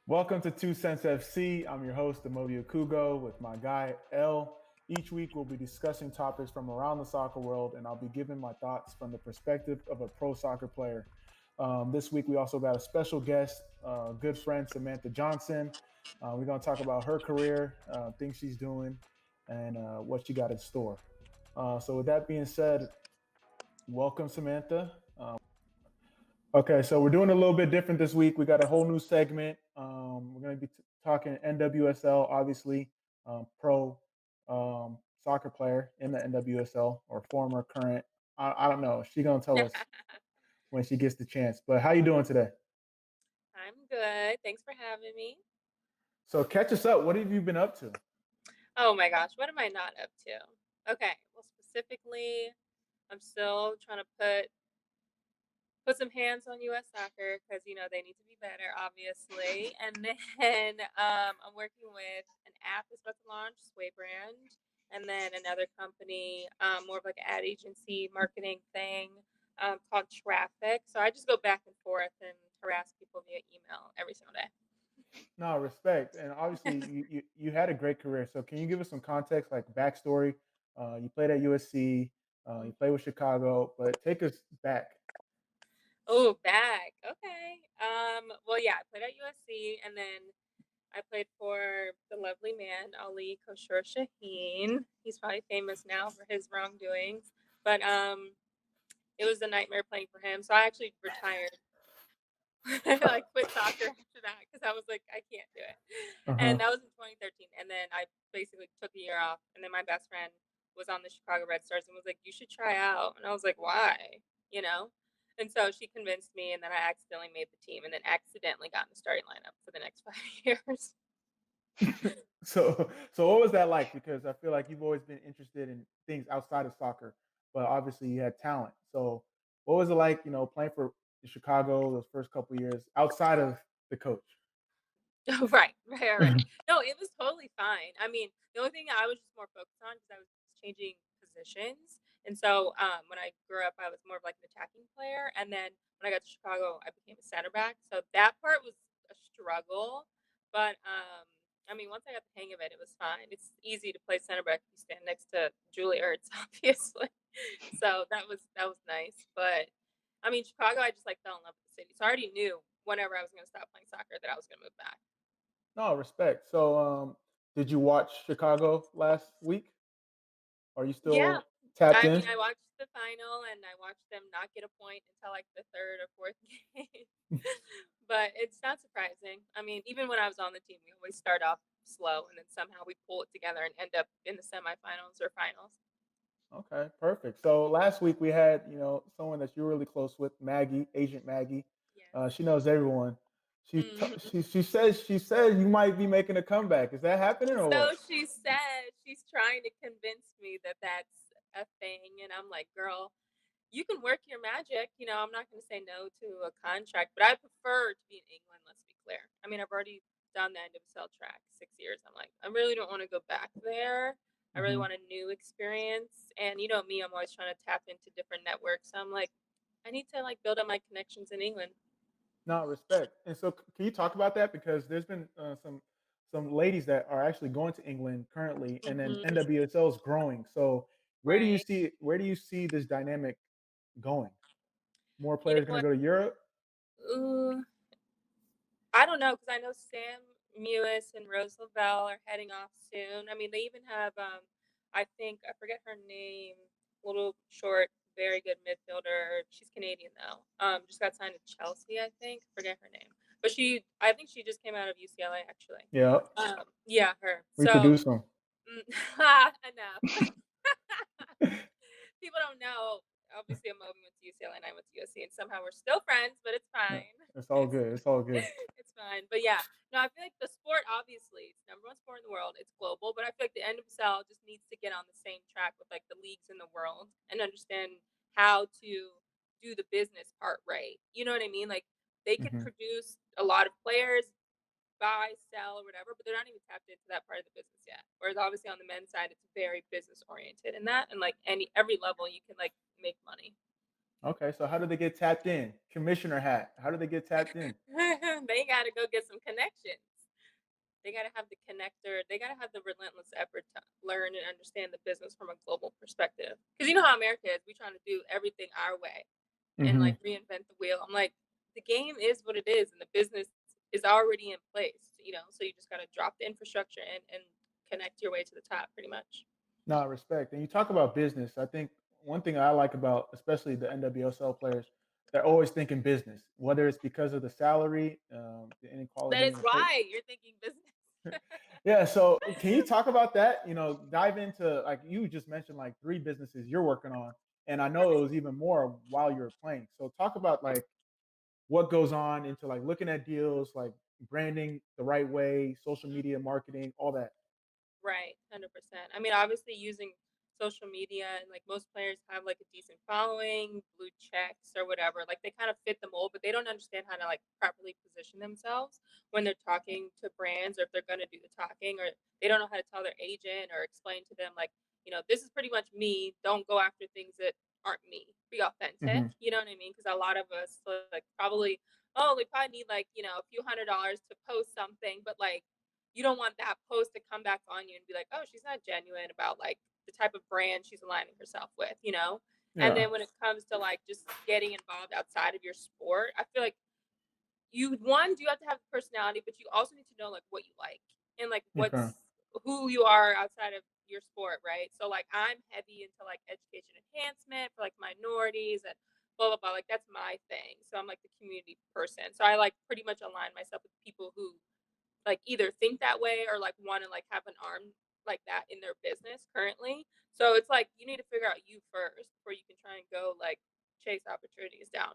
Welcome to 2CentsFC. I'm your host, Amobi Okugo, with my guy, L. Each week, we'll be discussing topics from around the soccer world, and I'll be giving my thoughts from the perspective of a pro soccer player. This week, we also got a special guest, good friend, Samantha Johnson. We're going to talk about her career, things she's doing, and what she got in store. So, with that being said, welcome, Samantha. Okay, so we're doing a little bit different this week. We got a whole new segment. We're going to be talking NWSL, obviously, pro soccer player in the NWSL or former, current. I don't know. She's going to tell us when she gets the chance. But how you doing today? I'm good. Thanks for having me. So catch us up. What have you been up to? Oh my gosh, what am I not up to? Okay, well specifically, I'm still trying to put some hands on US soccer because they need to be better, obviously. And then I'm working with an app that's about to launch, Sway Brand, and then another company, more of like an ad agency marketing thing called Traffic. So I just go back and forth and harass people via email every single day. No, respect. And obviously, you had a great career. So can you give us some context, like backstory? You played at USC, you played with Chicago, but take us back. Oh, back. Okay. Well, yeah, I played at USC, and then I played for the lovely man, Ali Koshor Shaheen. He's probably famous now for his wrongdoings, but it was a nightmare playing for him. So I actually retired. I quit soccer after that because I was like, I can't do it. And Uh-huh. that was in 2013. And then I basically took a year off. And then my best friend was on the Chicago Red Stars and was like, you should try out. And I was like, why? You know? And so she convinced me. And then I accidentally made the team and then accidentally got in the starting lineup for the next 5 years. So what was that like? Because I feel like you've always been interested in things outside of soccer, but obviously you had talent. So what was it like, playing for Chicago those first couple of years outside of the coach? Right. No, it was totally fine. I mean, the only thing I was just more focused on because I was changing positions. And so when I grew up, I was more of like an attacking player. And then when I got to Chicago, I became a center back. So that part was a struggle. But I mean, once I got the hang of it, it was fine. It's easy to play center back if you stand next to Julie Ertz, obviously. So that was nice. But I mean, Chicago, I just like fell in love with the city. So I already knew whenever I was going to stop playing soccer that I was going to move back. No, respect. So did you watch Chicago last week? Are you Yeah. still tapped I in? mean, I watched the final and I watched them not get a point until like the third or fourth game. But it's not surprising. I mean, even when I was on the team, we always start off slow and then somehow we pull it together and end up in the semifinals or finals. Okay, perfect. So last week we had, someone that you're really close with, Maggie, Agent Maggie. Yes. She knows everyone. Mhm. She says you might be making a comeback. Is that happening or So what? she said she's trying to convince me that that's a thing. And I'm like, girl, you can work your magic. I'm not going to say no to a contract, but I prefer to be in England. Let's be clear. I mean, I've already done the NWSL track 6 years. I'm like, I really don't want to go back there. I really Hmm. want a new experience. And me, I'm always trying to tap into different networks. So I'm like, I need to like build up my connections in England. No, respect. And so, can you talk about that? Because there's been some ladies that are actually going to England currently, and then Hmm. NWSL is growing. So, Right. where do you see this dynamic going? More You know players going what? to go to Europe? Ooh, I don't know because I know Sam Mewis and Rose Lavelle are heading off soon. I mean, they even have I think I forget her name, little short, very good midfielder. She's Canadian though. Just got signed to Chelsea, I think. Forget her name, but I think she just came out of UCLA actually. Yeah, Yeah, her. So reproduce them. enough. People don't know. Obviously, Amobi went to UCLA and I went to USC, and somehow we're still friends, but it's Yeah, fine. it's all good. It's all good. It's fine. But yeah, no, I feel like the sport, obviously, it's number one sport in the world. It's global, but I feel like the NWSL just needs to get on the same track with like the leagues in the world and understand how to do the business part right. You know what I mean? Like they could Hmm. produce a lot of players, buy, sell, or whatever, but they're not even tapped into that part of the business yet. Whereas obviously on the men's side, it's very business oriented in that, and like every level, you can like make money. Okay, so how do they get tapped in? Commissioner hat. How do they get tapped in? They got to go get some connections. They got to have the connector. They got to have the relentless effort to learn and understand the business from a global perspective. Because you know how America is, we trying to do everything our way and Hmm. like reinvent the wheel. I'm like, the game is what it is, and the business is already in place. So you just got to drop the infrastructure and connect your way to the top, pretty much. No, I respect. And you talk about business. I think one thing I like about, especially the NWSL players, they're always thinking business, whether it's because of the salary, the That inequality is in the pay. why you're thinking business. Yeah. So can you talk about that? Dive into, like you just mentioned, like three businesses you're working on, and I know it Right. was even more while you were playing. So talk about like what goes on into like looking at deals, like branding the right way, social media marketing, all that. Right, 100%. I mean, obviously using social media and like most players have like a decent following, blue checks or whatever. Like they kind of fit the mold, but they don't understand how to like properly position themselves when they're talking to brands or if they're going to do the talking, or they don't know how to tell their agent or explain to them like, this is pretty much me. Don't go after things that aren't me. Be authentic. Hmm. You know what I mean? Because a lot of us like probably, oh, we probably need like, a few $100s to post something, but like you don't want that post to come back on you and be like, oh, she's not genuine about like the type of brand she's aligning herself with. And Yeah. then when it comes to like just getting involved outside of your sport, I feel like you do have to have the personality, but you also need to know like what you like and like Okay. who you are outside of your sport, right? So like I'm heavy into like education enhancement for like minorities and blah blah blah. Like that's my thing. So I'm like the community person. So I like pretty much align myself with people who like either think that way or like want to like have an arm like that in their business currently. So it's like you need to figure out you first before you can try and go like chase opportunities down.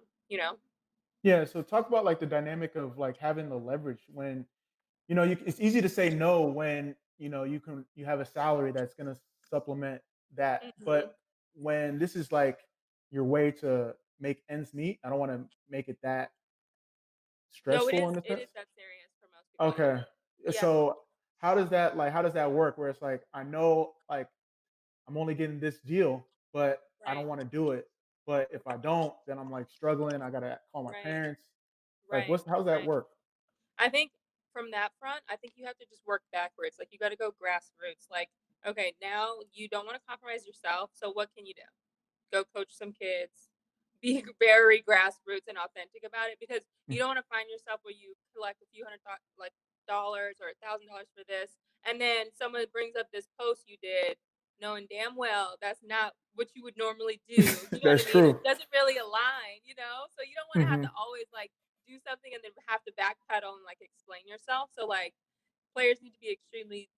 Yeah. So talk about like the dynamic of like having the leverage when it's easy to say no when you have a salary that's going to supplement that, Hmm. but when this is like your way to make ends meet, I don't want to make it that No, stressful in a it is sense. that serious for most people. Okay. Yeah. So how does that work where it's like I know like I'm only getting this deal, but I Right. don't want to do it. But if I don't, then I'm like struggling. I gotta call my Right. parents. Like, Right. how's that Right. work? I think from that front, I think you have to just work backwards. Like you got to go grassroots. Like, okay, now you don't want to compromise yourself. So what can you do? Go coach some kids, be very grassroots and authentic about it, because you don't want to find yourself where you collect a few hundred like dollars or $1,000 for this, and then someone brings up this post you did, knowing damn well that's not what you would normally do. You know what That's I mean? It true. doesn't really align. So you don't want to have to Hmm. always like do something and then have to backpedal and like explain yourself. So like players need to be extremely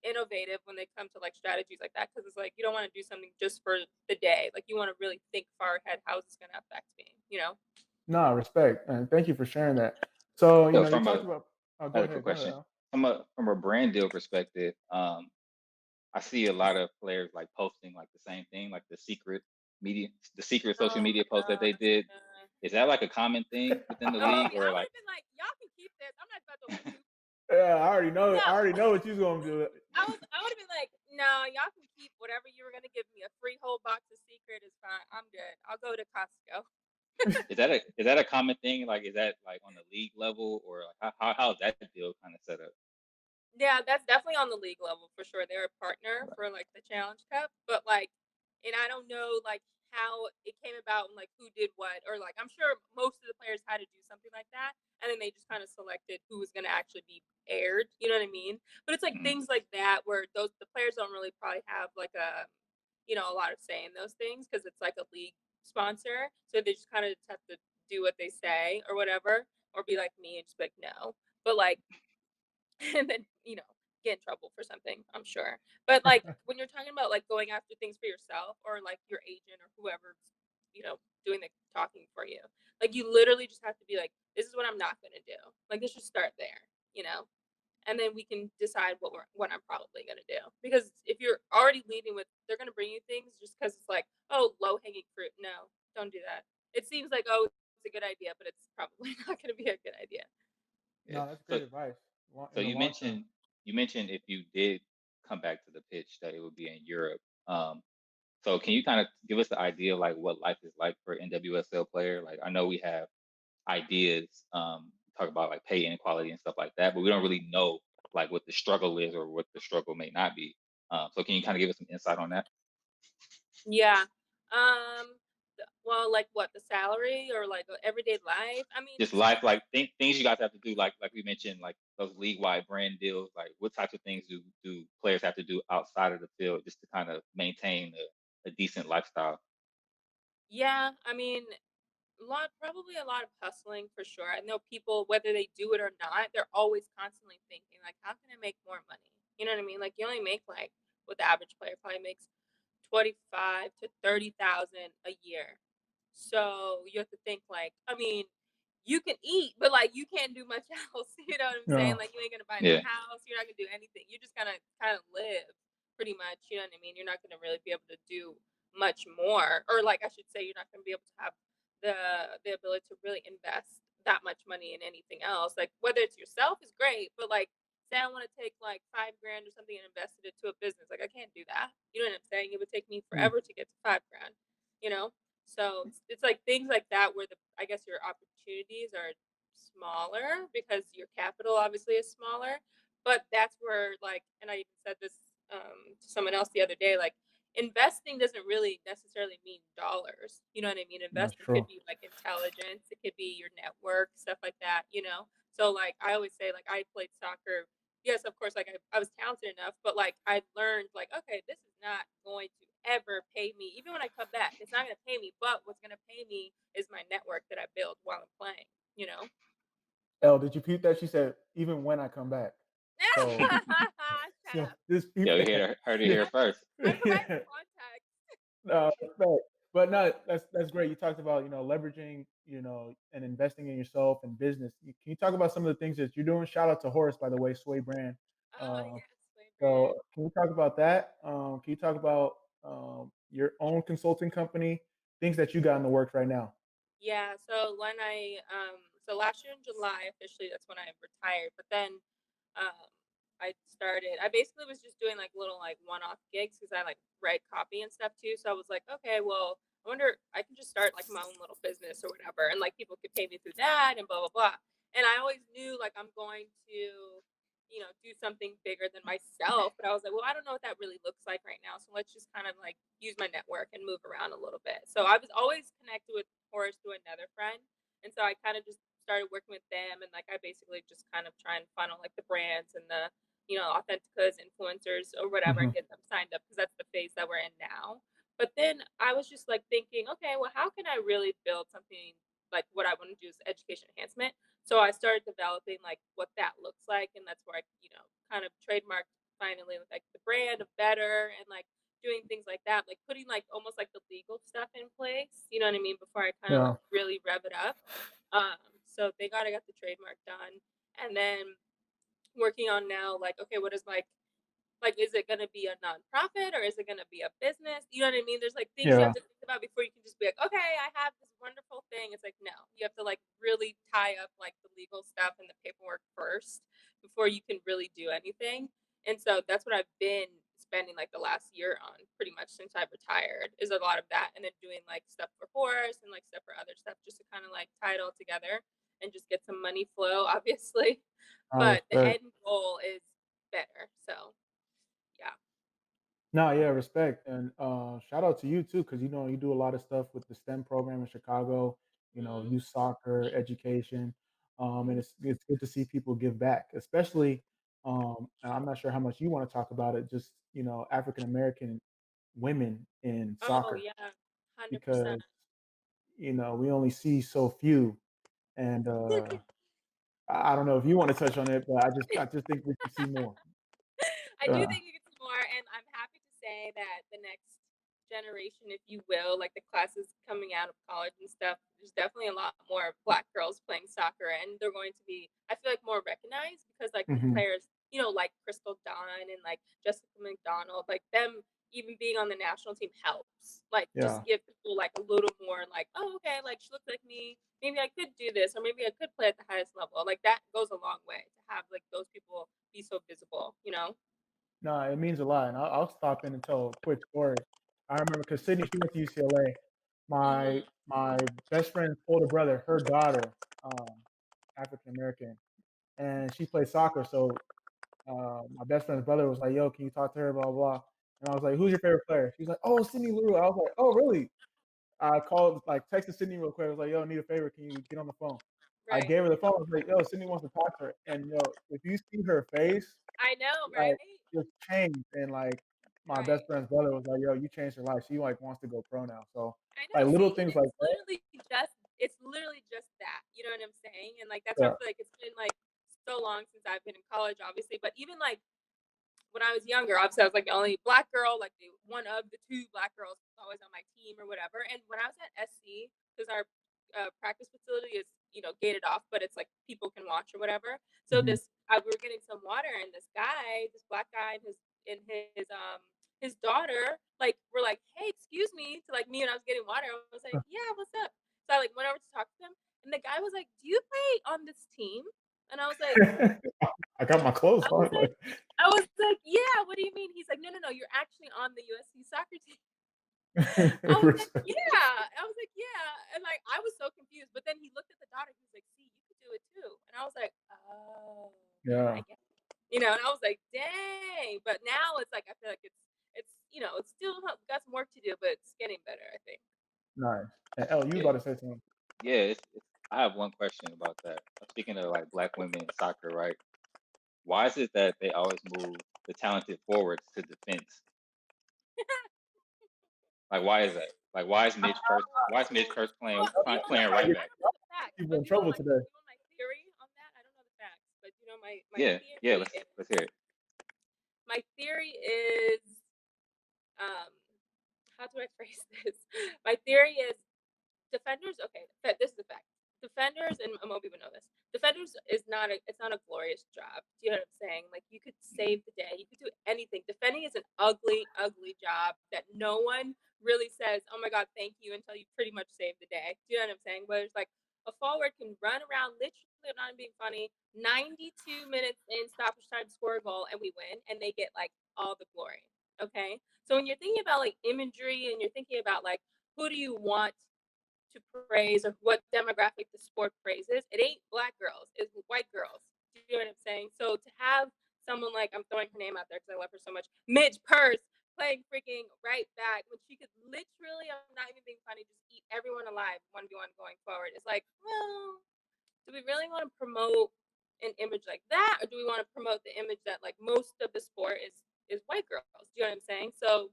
innovative when they come to like strategies like that, because it's like you don't want to do something just for the day. Like you want to really think far ahead. How is this going to affect me? No, respect, and thank you for sharing that. So, So you from talked a, about. Oh, I go had a quick ahead. Go ahead, question. Al. From a brand deal perspective, I see a lot of players like posting like the same thing, like the secret social Oh my media post that they gosh. did. Is that like a common thing within the Oh league, yeah, I or would like? have been like, y'all can keep this. I'm not about to scoop. Yeah, I already know. No, I already know what you're gonna do. I would have been like, no, y'all can keep whatever you were gonna give me. A free whole box of secret is fine. I'm good. I'll go to Costco. Is that a common thing? Like, is that like on the league level, or like how's that deal kind of set up? Yeah, that's definitely on the league level for sure. They're a partner Right. for like the Challenge Cup, but like, and I don't know like how it came about and like who did what, or like I'm sure most of the players had to do something like that, and then they just kind of selected who was going to actually be aired. You know what I mean? But it's like Mhm. things like that where the players don't really probably have like a lot of say in those things because it's like a league sponsor, so they just kind of have to do what they say or whatever, or be like me and just be like no. But like and then get in trouble for something, I'm sure. But like when you're talking about like going after things for yourself or like your agent or whoever's doing the talking for you, like you literally just have to be like, this is what I'm not going to do. Like let's just start there. And then we can decide what I'm probably going to do, because if you're already leading with they're going to bring you things just because it's like, oh, low hanging fruit, no, don't do that. It seems like, oh, it's a good idea, but it's probably not going to be a good idea. Yeah. No, that's So great advice. mentioned if you did come back to the pitch that it would be in Europe. So can you kind of give us the idea of like what life is like for NWSL player? Like I know we have ideas, talk about like pay inequality and stuff like that, but we don't really know like what the struggle is or what the struggle may not be. So can you kind of give us some insight on that? Yeah. Well, like what, the salary or like everyday life? I mean, Just life, like things you guys have to do, like we mentioned, like those league wide brand deals. Like what types of things do players have to do outside of the field just to kind of maintain a decent lifestyle? yeah, I mean, probably a lot of hustling for sure. I know people, whether they do it or not, they're always constantly thinking like, how can I make more money? You know what I mean? Like you only make like what the average player probably makes 25 to 30,000 a year. So you have to think like, I mean, you can eat, but like you can't do much else. You know what I'm saying? No. Like you ain't gonna buy no Yeah, house. You're not gonna do anything. You're just gonna kind of live pretty much. You know what I mean? You're not gonna really be able to do much more, or like I should say, you're not gonna be able to have the ability to really invest that much money in anything else. Like whether it's yourself is great, but like say I want to take like 5 grand or something and invest it into a business. Like I can't do that. You know what I'm saying? It would take me Mm. forever to get to 5 grand. You know, so it's like things like that where the I guess your opportunities are smaller because your capital obviously is smaller. But that's where like, and I even said this to someone else the other day, like investing doesn't really necessarily mean dollars. You know what I mean? That's Investing could true. be like intelligence, it could be your network, stuff like that, you know? So like I always say, like I played soccer. Yes, of course, like I was talented enough, but like I learned like, okay, this is not going to ever pay me. Even when I come back, it's not gonna pay me, but what's gonna pay me is my network that I build while I'm playing, you know? Elle, did you peep that? She said, even when I come back. So, Shut so up. just peep yeah, that. heard it Yeah. here first. I provide the Yeah. context. Respect. But no, that's great. You talked about, leveraging, and investing in yourself and business. Can you talk about some of the things that you're doing? Shout out to Horace, by the way, Sway Brand. Oh Uh, yes, my so brand. can you talk about that? Can you talk about your own consulting company, things that you got in the works right now? Yeah, so when so last year in July officially that's when I retired, but then um I basically was just doing like little like one-off gigs because I like write copy and stuff too. So I was like, okay, well, I wonder I can just start like my own little business or whatever and like people could pay me through that and blah blah blah. And I always knew like I'm going to do something bigger than myself. But I was like, well, I don't know what that really looks like right now. So let's just kind of like use my network and move around a little bit. So I was always connected with Horace through another friend. And so I kind of just started working with them. And like, I basically just kind of try and funnel like the brands and the Authenticas, influencers or whatever and Hmm. get them signed up because that's the phase that we're in now. But then I was just like thinking, okay, well, how can I really build something like what I want to do is education enhancement? So I started developing like what that looks like, and that's where I kind of trademarked finally with like the brand of better and like doing things like that, like putting like almost like the legal stuff in place. You know what I mean? Before I kind of Yeah. like really rev it up. So thank God I got the trademark done, and then working on now like okay, what is like, is it gonna be a nonprofit or is it gonna be a business? You know what I mean? There's like things you Yeah. have to think about before you can just be like, okay, I have this wonderful thing. It's like, no, you have to like really tie up like the legal stuff and the paperwork first before you can really do anything. And so that's what I've been spending like the last year on pretty much since I've retired is a lot of that and then doing like stuff for Horse and like stuff for other stuff just to kind of like tie it all together and just get some money flow, obviously. I But the respect. end goal is better. So yeah. No, yeah, respect. And shout out to you too, because you do a lot of stuff with the STEM program in Chicago, Mhm. youth soccer, education. And it's good to see people give back, especially and I'm not sure how much you want to talk about it, just African American women in Oh, soccer, yeah, 100%. because we only see so few. And I don't know if you want to touch on it, but I just think we can see more. I do Uh, think you get some more, and I'm happy to say that the next generation, if you will, like the classes coming out of college and stuff, there's definitely a lot more Black girls playing soccer, and they're going to be, I feel like, more recognized because like the mhm. players, like Crystal Dawn and like Jessica McDonald, like them, even being on the national team helps. Like, Yeah. just give people like a little more, like, oh, okay, like she looks like me. Maybe I could do this, or maybe I could play at the highest level. Like that goes a long way to have like those people be so visible. You know? No, it means a lot, and I'll stop in and tell a quick story. I remember because Sydney, she went to UCLA. My Mm-hmm. my best friend's older brother, her daughter, African American, and she plays soccer. So my best friend's brother was like, "Yo, can you talk to her?" Blah blah. And I was like, "Who's your favorite player?" She's like, "Oh, Sydney Leroux." I was like, "Oh, really?" I called, like, texted Sydney real quick. I was like, "Yo, I need a favor. Can you get on the phone?" I Right. gave her the phone. I was like, "Yo, Sydney wants to talk to her." And if you see her face, I know, right? like, just changed. And like, my best Right. friend's brother was like, "Yo, you changed her life. She like wants to go pro now." So I know. like little See, and things like that. it's literally just that. You know what I'm saying? And like that's why I Yeah. feel like it's been like so long since I've been in college, obviously. But even like when I was younger, obviously I was like the only black girl, like the one of the two black girls always on my team or whatever. And when I was at SC, because our practice facility is gated off, but it's like people can watch or whatever. So Mhm. we were getting some water, and this black guy, his daughter, like were like, "Hey, excuse me," to like me, and I was getting water. I was like, "Yeah, what's up?" So I like went over to talk to them, and the guy was like, "Do you play on this team?" And I was like, I got my clothes I was on. like, I was like, yeah. What do you mean? He's like, no, no, no. You're actually on the USC soccer team. I was like, Respect. yeah. I was like, yeah. And like, I was so confused. But then he looked at the daughter. He was like, see, you could do it too. And I was like, oh, Yeah. I get it. And I was like, dang. But now it's like, I feel like it's still got some work to do, but it's getting better, I think. Nice. And El, you Yeah, about to say something? yeah. I have one question about that. Speaking of like black women in soccer, right? Why is it that they always move the talented forwards to defense? Like, why is that? Like, why is Mitch Kurtz playing I right back? don't know the facts, People but in trouble today. you know my theory on that? I don't know the facts, but my Yeah, yeah. theory Let's hear it. is um how do I phrase this? My theory is defenders. Okay, this is a fact. Defenders, and Amobi would know this. Defenders it's not a glorious job. Do you know what I'm saying? Like you could save the day, you could do anything. Defending is an ugly, ugly job that no one really says, "Oh my God, thank you," until you pretty much save the day. Do you know what I'm saying? Where it's like a forward can run around, literally, I'm not being funny, 92 minutes in stoppage time, score a goal, and we win, and they get like all the glory. Okay, so when you're thinking about like imagery and you're thinking about like who do you want to praise or what demographic the sport praises, it ain't black girls, it's white girls. Do you know what I'm saying? So to have someone like, I'm throwing her name out there because I love her so much, Midge Purse playing freaking right back when she could literally, I'm not even being funny, just eat everyone alive 1v1 going forward. It's like, well, do we really want to promote an image like that, or do we want to promote the image that like most of the sport is white girls? Do you know what I'm saying? So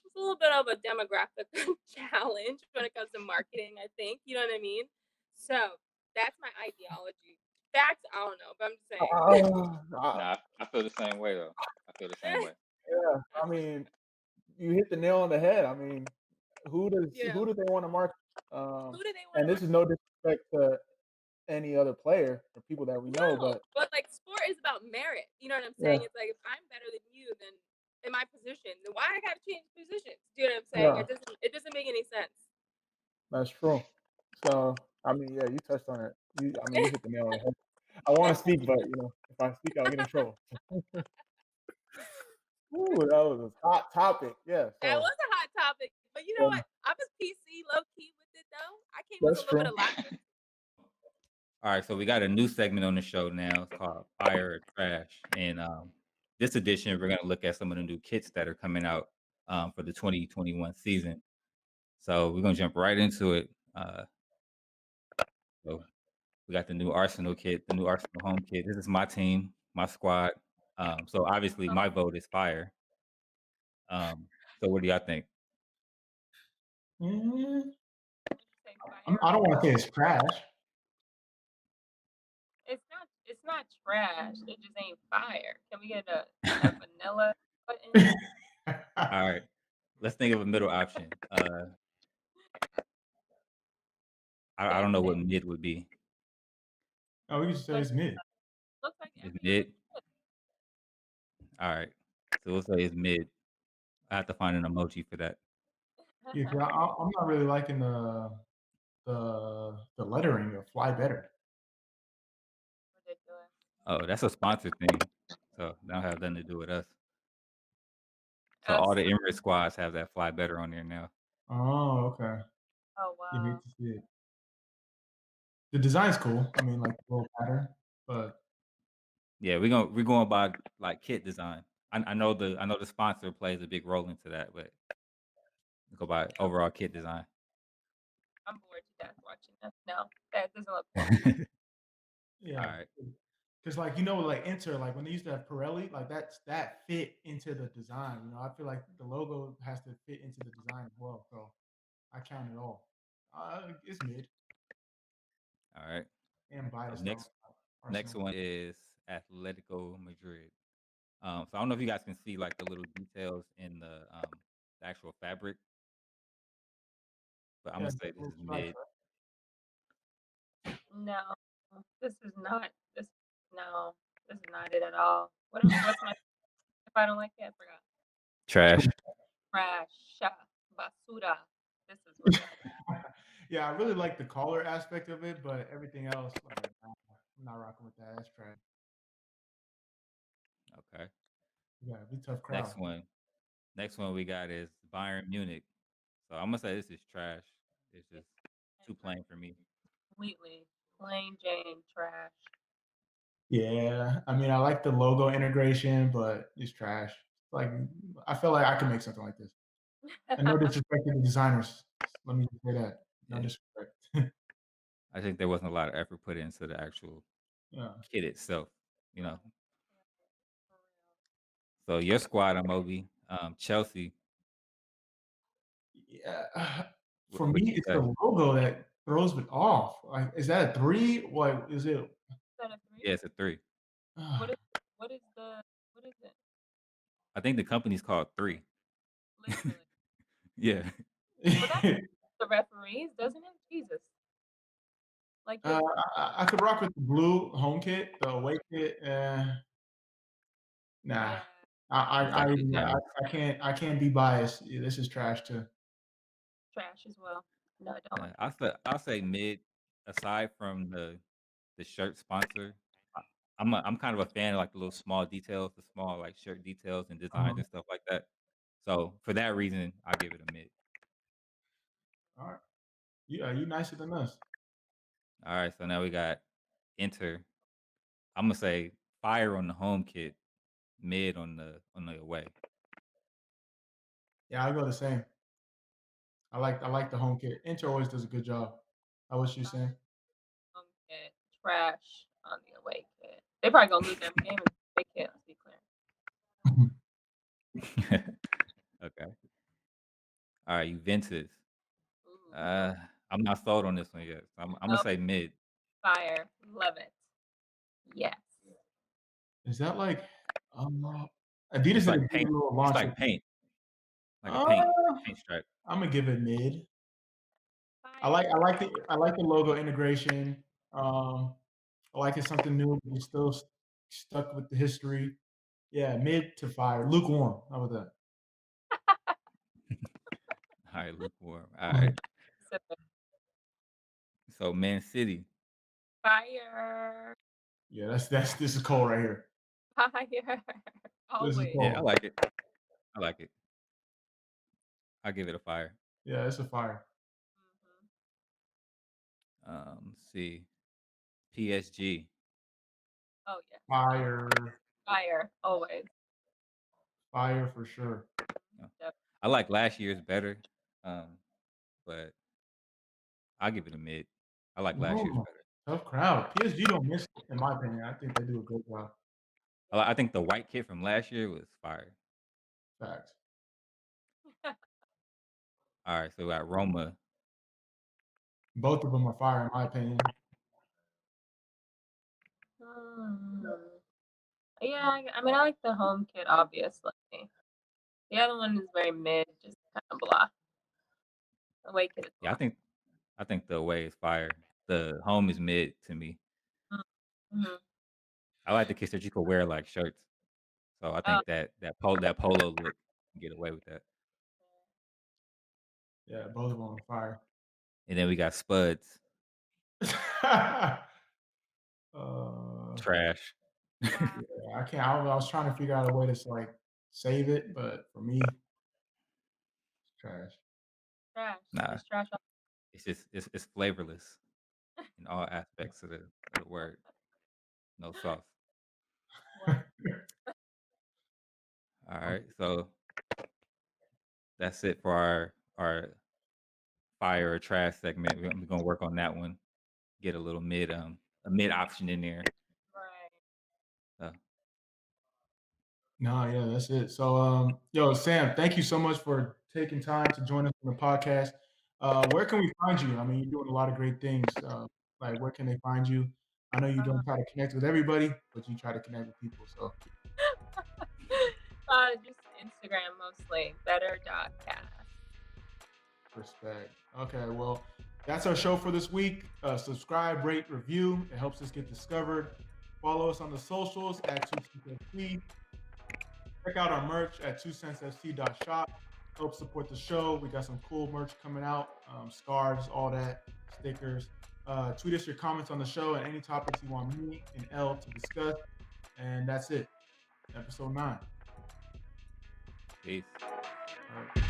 it's a little bit of a demographic challenge when it comes to marketing, I think. You know what I mean? So that's my ideology. Facts, I don't know, but I'm just saying. Nah, I feel the same way though. I feel the same way. Yeah. I mean, you hit the nail on the head. I mean, you who know, do they want to market? Um, who do they want and to this market? is no disrespect to any other player or people that we know, No, but but like sport is about merit. You know what I'm yeah, saying? It's like if I'm better than you, then in my position, then why I gotta change positions? Do you know what I'm saying? yeah, It doesn't make any sense. that's true. So, I mean, yeah, you touched on it. I mean, you hit the nail on the head. I want to speak, but if I speak, I'll get in trouble. Ooh, that was a hot topic. Yeah, That so was a hot topic, but you know um, what? I was PC low key with it though. I came with a that's little bit true. of laughter. All right, so we got a new segment on the show now. It's called Fire or Trash. And this edition, we're going to look at some of the new kits that are coming out for the 2021 season. So we're going to jump right into it. So we got the new Arsenal kit, the new Arsenal home kit. This is my team, my squad. So obviously my vote is fire. So what do y'all think? Mm, Say fire I or don't want to trash. say it's trash. It's not trash. It just ain't fire. Can we get a vanilla button? All right, let's think of a middle option. I Same don't know what thing. mid would be. Oh, we can say But it's mid. looks like Is every other mid? All right, so we'll say it's mid. I have to find an emoji for that. Yeah, 'cause I'm not really liking the lettering of Fly Better. Ridiculous. Oh, that's a sponsored thing, so that don't have nothing to do with us. So all the Absolutely. Emirates squads have that fly better on there now. Oh, okay. Oh You hate wow. to see it. The design's cool. I mean, like the little pattern, but Yeah, we're going by like kit design. I know the sponsor plays a big role into that, but we go by overall kit design. I'm bored to death watching this. No, that doesn't look All fun. yeah, right. because like like Inter, like when they used to have Pirelli, like that fit into the design. I feel like the logo has to fit into the design as well. So I count it all. It's mid All right. and So biased on next Arsenal. one is Atletico Madrid. So I don't know if you guys can see like the little details in the actual fabric, but I'm Yeah, gonna the say this little is stripes, mid. No, this is not. This no, this is not it at all. What's my? If I don't like it, I forgot. Trash. Trash, basura. This is what that is. right? Yeah, I really like the collar aspect of it, but everything else, like, nah, I'm not rocking with that. That's trash. Okay. Yeah, be a tough crowd. Next one. Next one we got is Bayern Munich. So I'm gonna say this is trash. It's just too plain for me. Completely plain Jane trash. Yeah, I mean, I like the logo integration, but it's trash. Like, I feel like I could make something like this. And no disrespect to the designers. Let me just say that. No Yeah. disrespect. I think there wasn't a lot of effort put into the actual Yeah. kit itself, you know. So your squad, Amobi, Chelsea. Yeah. For What me, you it's say? the logo that throws me off. Like, is that a 3? Like, is it? Is that a 3? Yeah, it's a 3. What is what is the what is it? I think the company's called 3. Literally. Yeah. Well, that the referees, doesn't it? Jesus. Like Uh, it's I could rock with the blue home kit, the away kit. Nah, yeah. I, Got I, the I, I can't, I can't be biased. Yeah, this is trash too. Trash as well. No, I don't like I'll say mid. Aside from the shirt sponsor, I'm kind of a fan of like the little small details, the small like shirt details and designs Uh-huh. and stuff like that. So for that reason, I'll give it a mid. All right, you nicer than us. All right, so now we got Inter. I'm gonna say fire on the home kit, mid on the away. Yeah, I'll go the same. I like the home kit. Inter always does a good job. How was you saying? home kit. Trash on the away kit. They probably gonna lose every game in the away kit, let's be clear. Okay. All right, Juventus. Ooh. I'm not sold on this one yet. So I'm gonna Nope. say mid. Fire. Love it. Yes. Is that like It's Adidas did a like good paint. little It's launch with like paint, like a uh, paint stripe. I'm gonna give it mid. I like Fire. I like the I like the logo integration. Um, I like it's something new, but it's still stuck with the history. Yeah, mid to fire. Lukewarm. How about All right, lukewarm. All that? right. So Man City. Fire. Yeah, that's this is cold right here. Fire. This is Always. Yeah, I cold. like it. I like it. I'll give it a fire. Yeah, it's a fire. Let's see. PSG. Oh yes. Fire. Fire. Always. Fire for sure. Yep. I like last year's better, um, but I'll give it a mid. I like last year's No, better. tough crowd. PSG don't miss it, in my opinion. I think they do a great job. I think the white kit from last year was fire. Facts. All right, so we got Roma. Both of them are fire, in my opinion. Hmm. Yeah, I mean, I like the home kit, obviously. The other one is very mid, just kind of blah. The away kit is Yeah, blah. I think the away is fire. The home is mid to me. Mm-hmm. I like the kits that you could wear like shirts. So I Oh, think that polo look. get away with that. Yeah, both of them on fire. And then we got Spuds, trash. Yeah, I can't. I was trying to figure out a way to like save it, but for me, it's trash. Trash. Nah, Just trash. it's flavorless in all aspects of the word. No sauce. All right, so that's it for our fire or trash segment. We're gonna work on that one. Get a little mid option in there. Right. No, yeah, that's it. So, yo, Sam, thank you so much for taking time to join us on the podcast. Where can we find you? I mean, you're doing a lot of great things. Like, where can they find you? I know you don't try to connect with everybody, but you try to connect with people. So, Just Instagram mostly. Better.cast. respect. Okay, well, that's our show for this week. Subscribe, rate, review. It helps us get discovered. Follow us on the socials at 2CentsFC. Check out our merch at 2CentsFC.shop. Help support the show. We got some cool merch coming out, scarves, all that, stickers. Tweet us your comments on the show and any topics you want me and Elle to discuss. And that's it. Episode 9. Peace. All right.